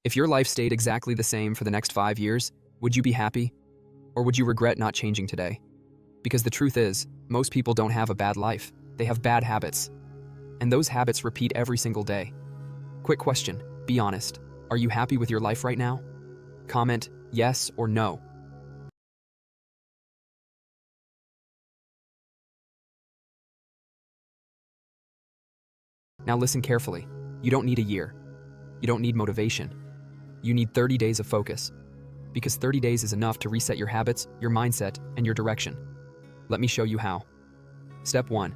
If your life stayed exactly the same for the next 5 years, would you be happy? Or would you regret not changing today? Because the truth is, most people don't have a bad life. They have bad habits. And those habits repeat every single day. Quick question, be honest. Are you happy with your life right now? Comment yes or no. Now listen carefully. You don't need a year. You don't need motivation. You need 30 days of focus. Because 30 days is enough to reset your habits, your mindset, and your direction. Let me show you how. Step 1.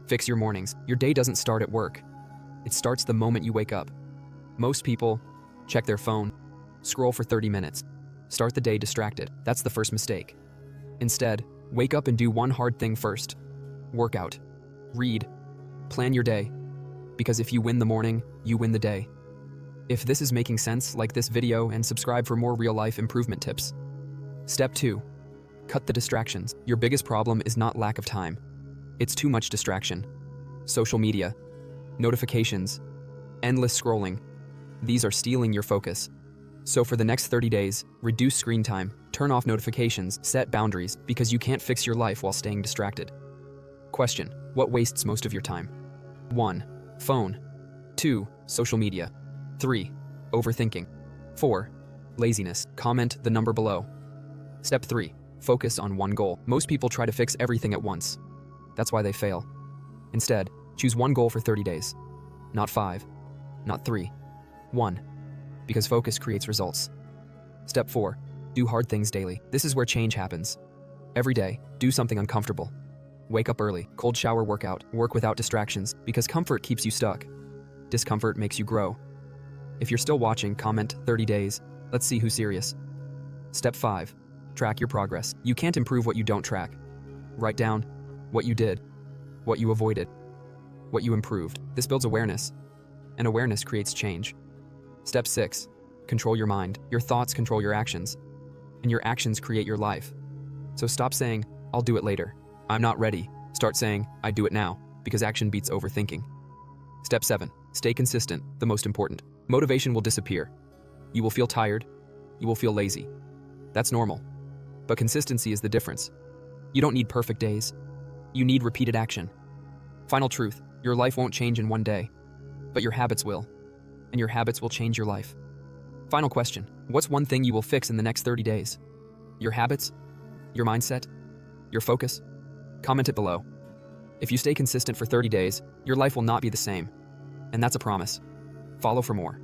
Fix your mornings. Your day doesn't start at work. It starts the moment you wake up. Most people check their phone, scroll for 30 minutes, start the day distracted. That's the first mistake. Instead, wake up and do one hard thing first. Work out. Read. Plan your day. Because if you win the morning, you win the day. If this is making sense, like this video and subscribe for more real-life improvement tips. Step 2. Cut the distractions. Your biggest problem is not lack of time. It's too much distraction. Social media, notifications, endless scrolling. These are stealing your focus. So for the next 30 days, reduce screen time, turn off notifications, set boundaries, because you can't fix your life while staying distracted. Question: what wastes most of your time? 1. Phone. 2. Social media. 3. Overthinking. 4. Laziness. Comment the number below. Step 3. Focus on one goal. Most people try to fix everything at once. That's why they fail. Instead, choose one goal for 30 days. Not 5. Not 3. 1. Because focus creates results. Step 4. Do hard things daily. This is where change happens. Every day, do something uncomfortable. Wake up early, cold shower workout, work without distractions, because comfort keeps you stuck. Discomfort makes you grow. If you're still watching, comment 30 days. Let's see who's serious. Step 5. Track your progress. You can't improve what you don't track. Write down what you did, what you avoided, what you improved. This builds awareness, and awareness creates change. Step 6. Control your mind. Your thoughts control your actions, and your actions create your life. So stop saying, I'll do it later. I'm not ready. Start saying, I do it now, because action beats overthinking. Step 7. Stay consistent, the most important. Motivation will disappear. You will feel tired. You will feel lazy. That's normal. But consistency is the difference. You don't need perfect days. You need repeated action. Final truth, your life won't change in one day, but your habits will. And your habits will change your life. Final question, what's one thing you will fix in the next 30 days? Your habits? Your mindset? Your focus? Comment it below. If you stay consistent for 30 days, your life will not be the same. And that's a promise. Follow for more.